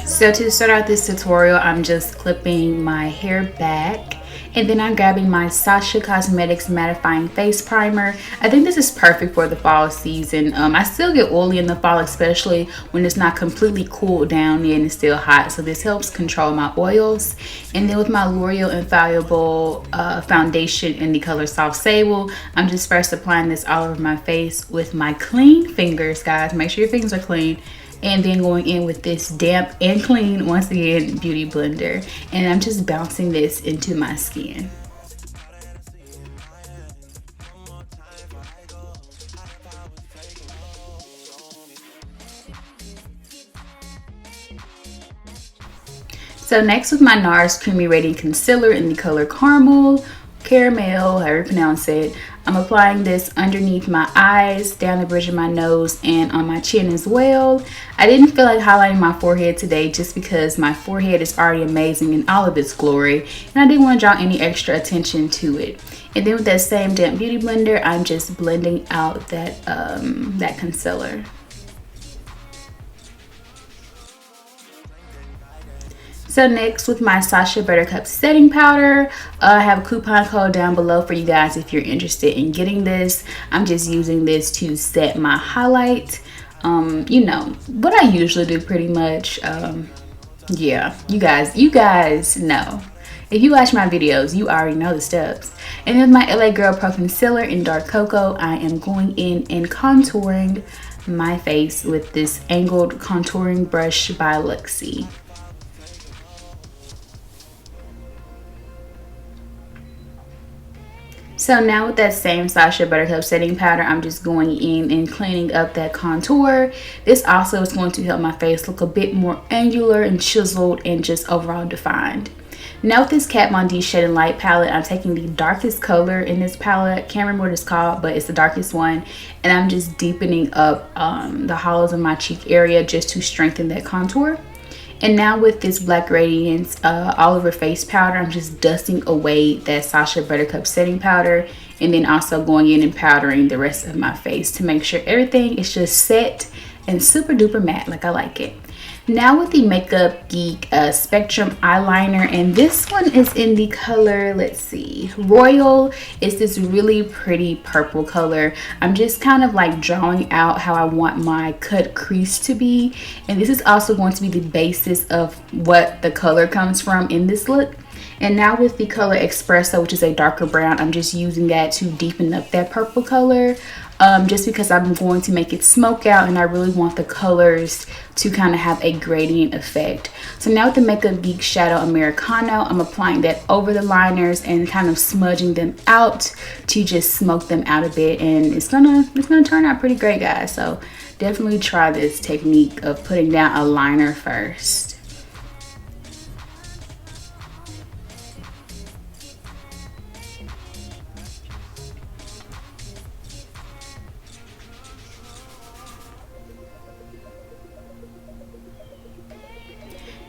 So to start out this tutorial, I'm just clipping my hair back, and then I'm grabbing my Sacha Cosmetics Mattifying Face Primer. I think this is perfect for the fall season. I still get oily in the fall, especially when it's not completely cooled down yet and it's still hot. So this helps control my oils. And then with my Loreal Infallible foundation in the color Soft Sable, I'm just first applying this all over my face with my clean fingers, guys. Make sure your fingers are clean. And then going in with this damp and clean, once again, beauty blender. And I'm just bouncing this into my skin. So next, with my NARS Creamy Radiant Concealer in the color Caramel, however you pronounce it, I'm applying this underneath my eyes, down the bridge of my nose, and on my chin as well. I didn't feel like highlighting my forehead today just because my forehead is already amazing in all of its glory, and I didn't want to draw any extra attention to it. And then with that same damp beauty blender, I'm just blending out that concealer. So next, with my Sacha Buttercup setting powder, I have a coupon code down below for you guys if you're interested in getting this. I'm just using this to set my highlight. You know what I usually do pretty much. Yeah, you guys know. If you watch my videos, you already know the steps. And then my LA Girl Pro Concealer in Dark Cocoa, I am going in and contouring my face with this angled contouring brush by Luxie. So now with that same Sacha Buttercup setting powder, I'm just going in and cleaning up that contour. This also is going to help my face look a bit more angular and chiseled and just overall defined. Now with this KatVonD Shade and Light palette, I'm taking the darkest color in this palette. Can't remember what it's called, but it's the darkest one. And I'm just deepening up the hollows of my cheek area just to strengthen that contour. And now with this Black Radiance all over face powder, I'm just dusting away that Sacha Buttercup setting powder, and then also going in and powdering the rest of my face to make sure everything is just set and super duper matte like I like it. Now with the Makeup Geek Spectrum eyeliner, and this one is in the color, let's see, Royal. It's this really pretty purple color. I'm just kind of like drawing out how I want my cut crease to be, and this is also going to be the basis of what the color comes from in this look. And now with the color Espresso, which is a darker brown, I'm just using that to deepen up that purple color. Just because I'm going to make it smoke out and I really want the colors to kind of have a gradient effect. So now with the Makeup Geek Shadow Americano, I'm applying that over the liners and kind of smudging them out to just smoke them out a bit, and it's gonna turn out pretty great, guys. So definitely try this technique of putting down a liner first.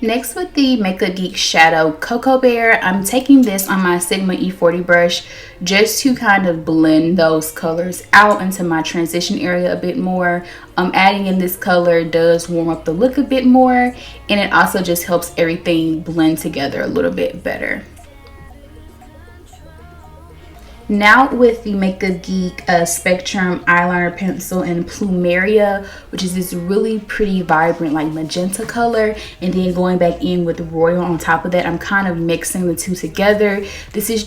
Next, with the Makeup Geek Shadow Cocoa Bear, I'm taking this on my Sigma E40 brush just to kind of blend those colors out into my transition area a bit more. Adding in this color does warm up the look a bit more, and it also just helps everything blend together a little bit better. Now with the Makeup Geek Spectrum eyeliner pencil in Plumeria, which is this really pretty vibrant like magenta color, and then going back in with Royal on top of that, I'm kind of mixing the two together. This is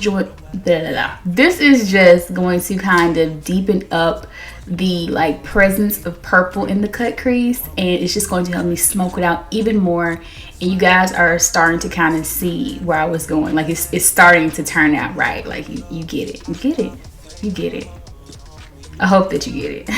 just going to kind of deepen up the like presence of purple in the cut crease, and it's just going to help me smoke it out even more. And you guys are starting to kind of see where I was going. Like it's starting to turn out right. Like you get it. You get it. You get it. I hope that you get it.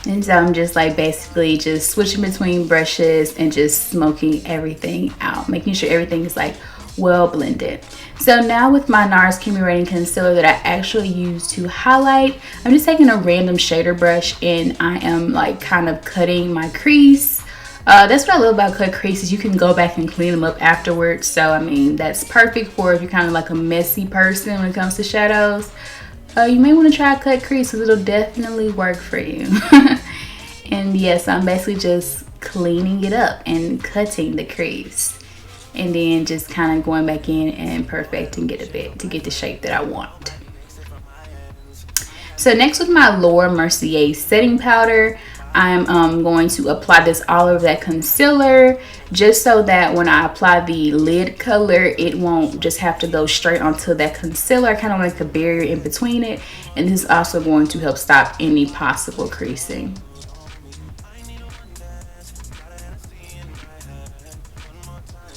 And so I'm just like basically just switching between brushes and just smoking everything out, making sure everything is like well blended. So now with my NARS Accumulating Concealer that I actually use to highlight, I'm just taking a random shader brush and I am like kind of cutting my crease. That's what I love about cut creases. You can go back and clean them up afterwards. So I mean, that's perfect for if you're kind of like a messy person when it comes to shadows. You may want to try a cut crease because it'll definitely work for you. And yes, I'm basically just cleaning it up and cutting the crease. And then just kind of going back in and perfecting it a bit to get the shape that I want. So next with my Laura Mercier setting powder, I'm going to apply this all over that concealer just so that when I apply the lid color, it won't just have to go straight onto that concealer, kind of like a barrier in between it. And this is also going to help stop any possible creasing.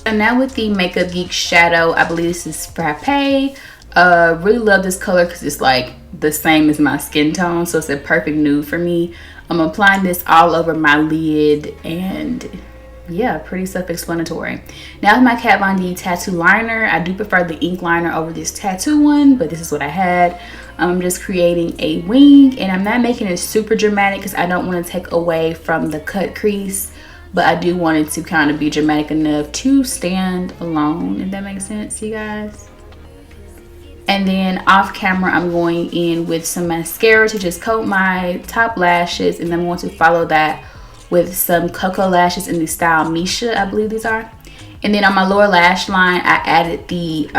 And now with the Makeup Geek shadow, I believe this is Frappe. Really love this color because it's like the same as my skin tone, so it's a perfect nude for me. I'm applying this all over my lid, and yeah, pretty self-explanatory. Now with my KatVonD tattoo liner, I do prefer the ink liner over this tattoo one, but this is what I had. I'm just creating a wing, and I'm not making it super dramatic because I don't want to take away from the cut crease. But I do want it to kind of be dramatic enough to stand alone, if that makes sense, you guys. And then off camera, I'm going in with some mascara to just coat my top lashes. And then I'm going to follow that with some Koko lashes in the style Misha, I believe these are. And then on my lower lash line, I added the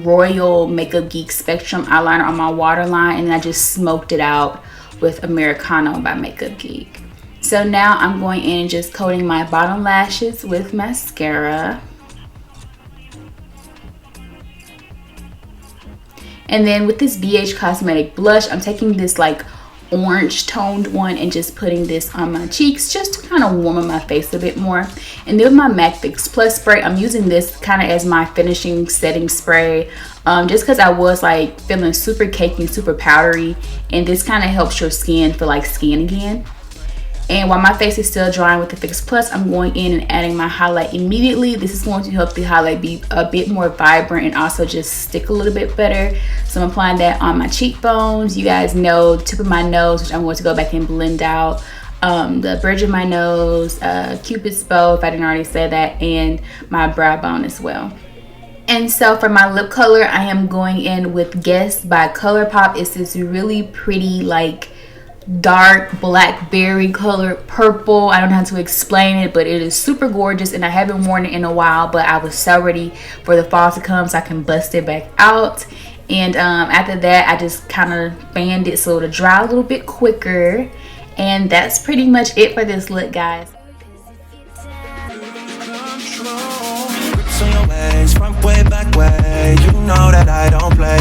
Royal Makeup Geek Spectrum eyeliner on my waterline. And then I just smoked it out with Americano by Makeup Geek. So now I'm going in and just coating my bottom lashes with mascara. And then with this BH Cosmetic blush, I'm taking this like orange toned one and just putting this on my cheeks just to kind of warm up my face a bit more. And then with my MAC Fix Plus spray, I'm using this kind of as my finishing setting spray. Just because I was like feeling super cakey and super powdery. And this kind of helps your skin feel like skin again. And while my face is still drying with the Fix Plus, I'm going in and adding my highlight immediately. This is going to help the highlight be a bit more vibrant and also just stick a little bit better. So I'm applying that on my cheekbones. You guys know, tip of my nose, which I'm going to go back and blend out. The bridge of my nose, Cupid's bow, if I didn't already say that, and my brow bone as well. And so for my lip color, I am going in with Guess by Colourpop. It's this really pretty, like, dark blackberry color purple. I don't know how to explain it, but it is super gorgeous, and I haven't worn it in a while, but I was so ready for the fall to come so I can bust it back out. And after that, I just kind of fanned it so it'll dry a little bit quicker. And that's pretty much it for this look, guys. Front way, back way, you know that I don't play.